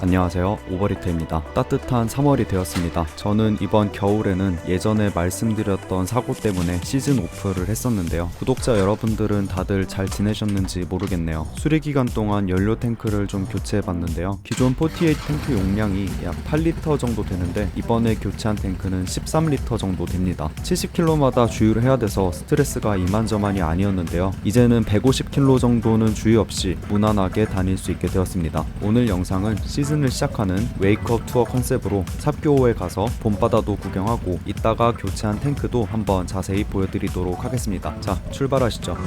안녕하세요. 오버리트입니다. 따뜻한 3월이 되었습니다. 저는 이번 겨울에는 예전에 말씀드렸던 사고 때문에 시즌 오프를 했었는데요. 구독자 여러분들은 다들 잘 지내셨는지 모르겠네요. 수리기간 동안 연료 탱크를 좀 교체해봤는데요. 기존 48 탱크 용량이 약 8리터 정도 되는데 이번에 교체한 탱크는 13리터 정도 됩니다. 70km마다 주유를 해야 돼서 스트레스가 이만저만이 아니었는데요. 이제는 150km 정도는 주유 없이 무난하게 다닐 수 있게 되었습니다. 오늘 영상은 시즌을 시작하는 웨이크업 투어 컨셉으로 삽교호에 가서 봄바다도 구경하고 이따가 교체한 탱크도 한번 자세히 보여드리도록 하겠습니다. 자, 출발하시죠.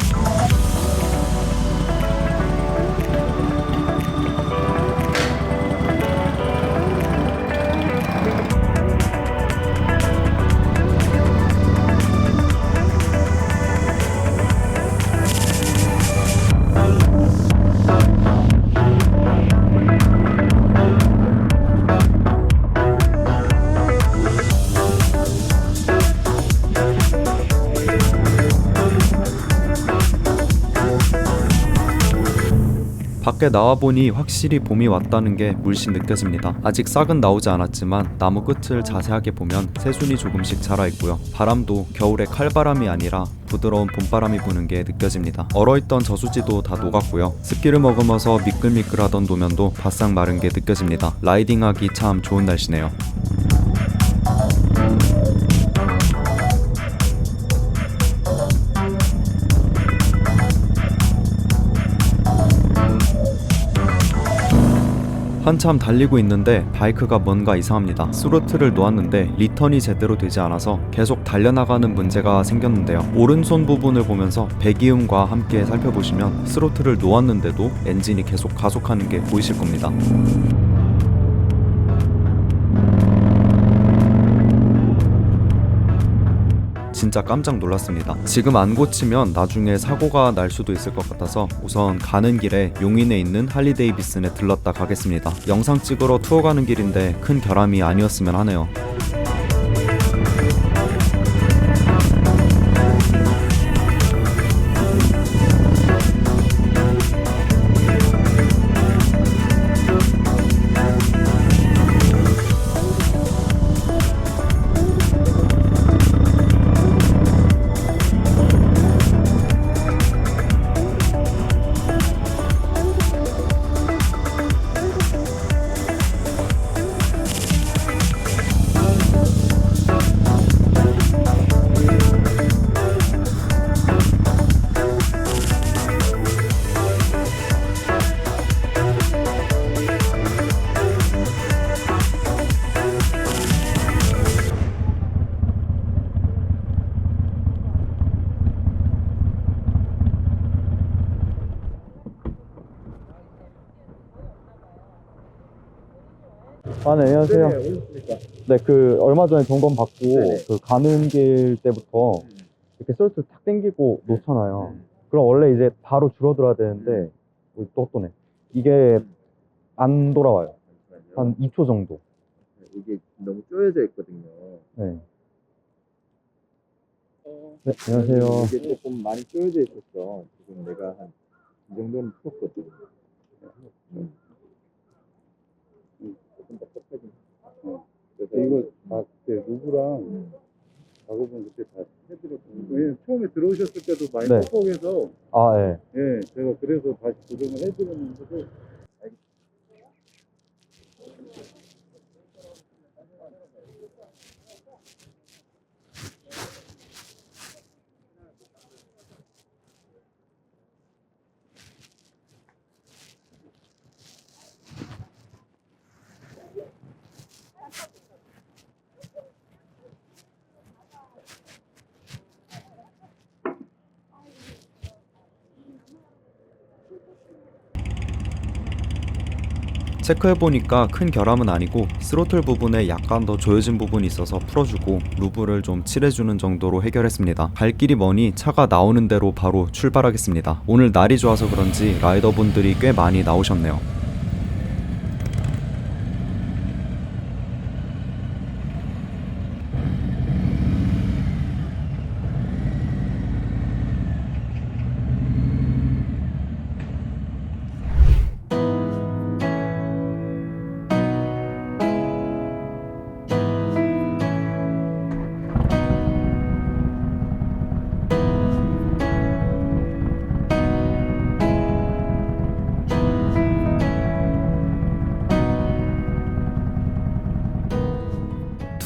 밖에 나와보니 확실히 봄이 왔다는 게 물씬 느껴집니다. 아직 싹은 나오지 않았지만 나무 끝을 자세하게 보면 새순이 조금씩 자라있고요. 바람도 겨울의 칼바람이 아니라 부드러운 봄바람이 부는 게 느껴집니다. 얼어있던 저수지도 다 녹았고요. 습기를 머금어서 미끌미끌하던 노면도 바싹 마른 게 느껴집니다. 라이딩하기 참 좋은 날씨네요. 한참 달리고 있는데 바이크가 뭔가 이상합니다. 스로틀을 놓았는데 리턴이 제대로 되지 않아서 계속 달려나가는 문제가 생겼는데요. 오른손 부분을 보면서 배기음과 함께 살펴보시면 스로틀을 놓았는데도 엔진이 계속 가속하는 게 보이실 겁니다. 진짜 깜짝 놀랐습니다. 지금 안 고치면 나중에 사고가 날 수도 있을 것 같아서 우선 가는 길에 용인에 있는 할리데이비슨에 들렀다 가겠습니다. 영상 찍으러 투어 가는 길인데 큰 결함이 아니었으면 하네요. 네, 안녕하세요. 네, 오셨습니까? 네, 얼마 전에 점검 받고 네네. 가는 길 때부터 이렇게 썰수 탁 당기고 놓잖아요. 그럼 원래 이제 바로 줄어들어야 되는데 또 또네. 이게 안 돌아와요. 한 2초 정도. 이게 너무 쪼여져 있거든요. 네. 네, 안녕하세요. 이게 조금 많이 쪼여져 있었어. 지금 내가 한 이 정도는 풀었거든. 조금 답답하긴. 그래서 이거 다 그때 누구랑 작업은 그때 다 해드렸거든요. 왜냐면 처음에 들어오셨을 때도 많이 네. 뻑뻑해서 아, 예. 예, 제가 그래서 다시 고정을 해드렸는데도 체크해보니까 큰 결함은 아니고 스로틀 부분에 약간 더 조여진 부분이 있어서 풀어주고 루브를 좀 칠해주는 정도로 해결했습니다. 갈 길이 머니 차가 나오는 대로 바로 출발하겠습니다. 오늘 날이 좋아서 그런지 라이더분들이 꽤 많이 나오셨네요.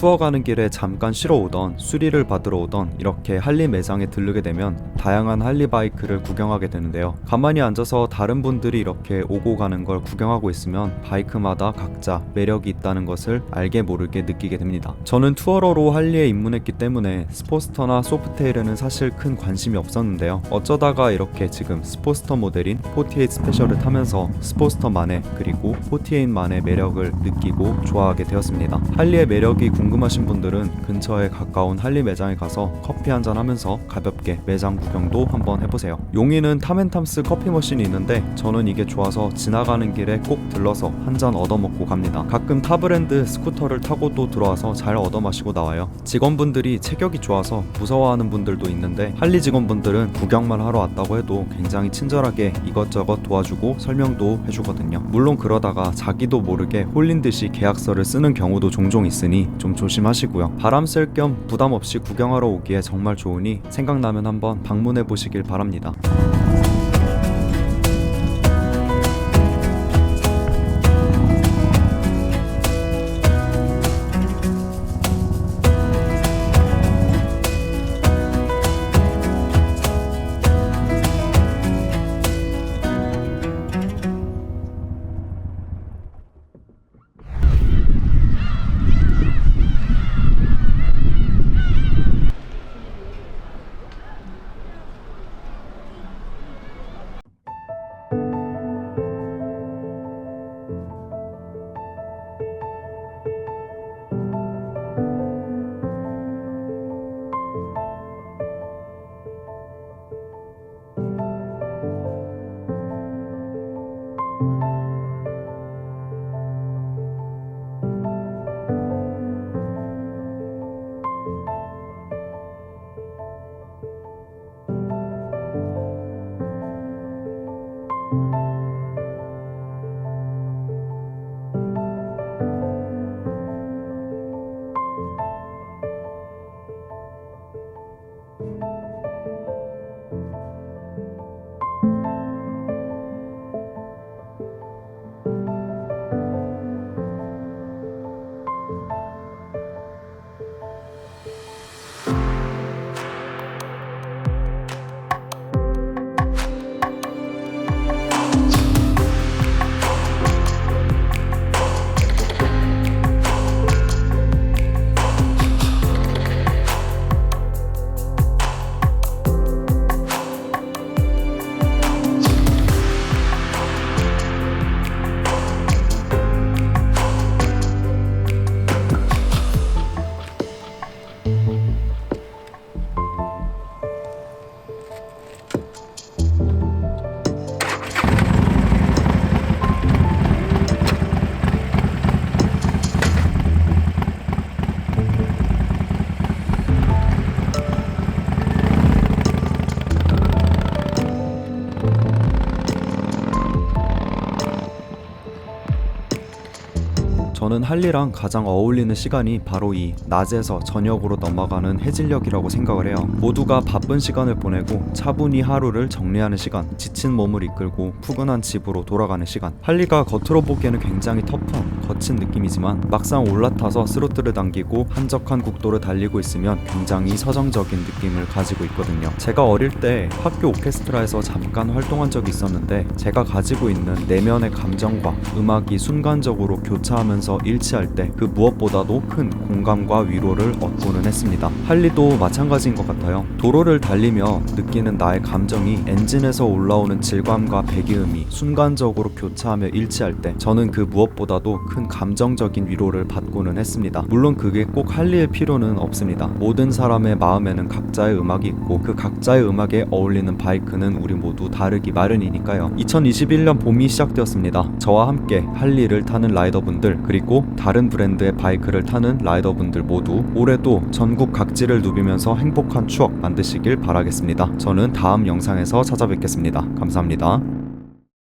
투어 가는 길에 잠깐 쉬러 오던 수리를 받으러 오던 이렇게 할리 매장에 들르게 되면 다양한 할리 바이크를 구경하게 되는데요. 가만히 앉아서 다른 분들이 이렇게 오고 가는 걸 구경하고 있으면 바이크마다 각자 매력이 있다는 것을 알게 모르게 느끼게 됩니다. 저는 투어러로 할리에 입문했기 때문에 스포스터나 소프테일에는 사실 큰 관심이 없었는데요. 어쩌다가 이렇게 지금 스포스터 모델인 48 스페셜을 타면서 스포스터만의 그리고 48만의 매력을 느끼고 좋아하게 되었습니다. 할리의 매력이 궁금하신 분들은 근처에 가까운 할리 매장에 가서 커피 한잔 하면서 가볍게 매장 구경도 한번 해보세요. 용인은 탐앤탐스 커피 머신이 있는데 저는 이게 좋아서 지나가는 길에 꼭 들러서 한잔 얻어먹고 갑니다. 가끔 타 브랜드 스쿠터를 타고도 들어와서 잘 얻어마시고 나와요. 직원분들이 체격이 좋아서 무서워하는 분들도 있는데 할리 직원분들은 구경만 하러 왔다고 해도 굉장히 친절하게 이것저것 도와주고 설명도 해주거든요. 물론 그러다가 자기도 모르게 홀린 듯이 계약서를 쓰는 경우도 종종 있으니 좀 조심하시고요. 바람 쐴 겸 부담 없이 구경하러 오기에 정말 좋으니 생각나면 한번 방문해 보시길 바랍니다. 저는 할리랑 가장 어울리는 시간이 바로 이 낮에서 저녁으로 넘어가는 해질녘이라고 생각을 해요. 모두가 바쁜 시간을 보내고 차분히 하루를 정리하는 시간, 지친 몸을 이끌고 푸근한 집으로 돌아가는 시간. 할리가 겉으로 보기에는 굉장히 터프한 거친 느낌이지만 막상 올라타서 스로틀을 당기고 한적한 국도를 달리고 있으면 굉장히 서정적인 느낌을 가지고 있거든요. 제가 어릴 때 학교 오케스트라에서 잠깐 활동한 적이 있었는데 제가 가지고 있는 내면의 감정과 음악이 순간적으로 교차하면서 일치할 때 그 무엇보다도 큰 공감과 위로를 얻고는 했습니다. 할리도 마찬가지인 것 같아요. 도로를 달리며 느끼는 나의 감정이 엔진에서 올라오는 질감과 배기음이 순간적으로 교차하며 일치할 때 저는 그 무엇보다도 큰 감정적인 위로를 받고는 했습니다. 물론 그게 꼭 할리일 필요는 없습니다. 모든 사람의 마음에는 각자의 음악이 있고 그 각자의 음악에 어울리는 바이크는 우리 모두 다르기 마련이니까요. 2021년 봄이 시작되었습니다. 저와 함께 할리를 타는 라이더분들 그리고 다른 브랜드의 바이크를 타는 라이더분들 모두 올해도 전국 각지를 누비면서 행복한 추억 만드시길 바라겠습니다. 저는 다음 영상에서 찾아뵙겠습니다. 감사합니다.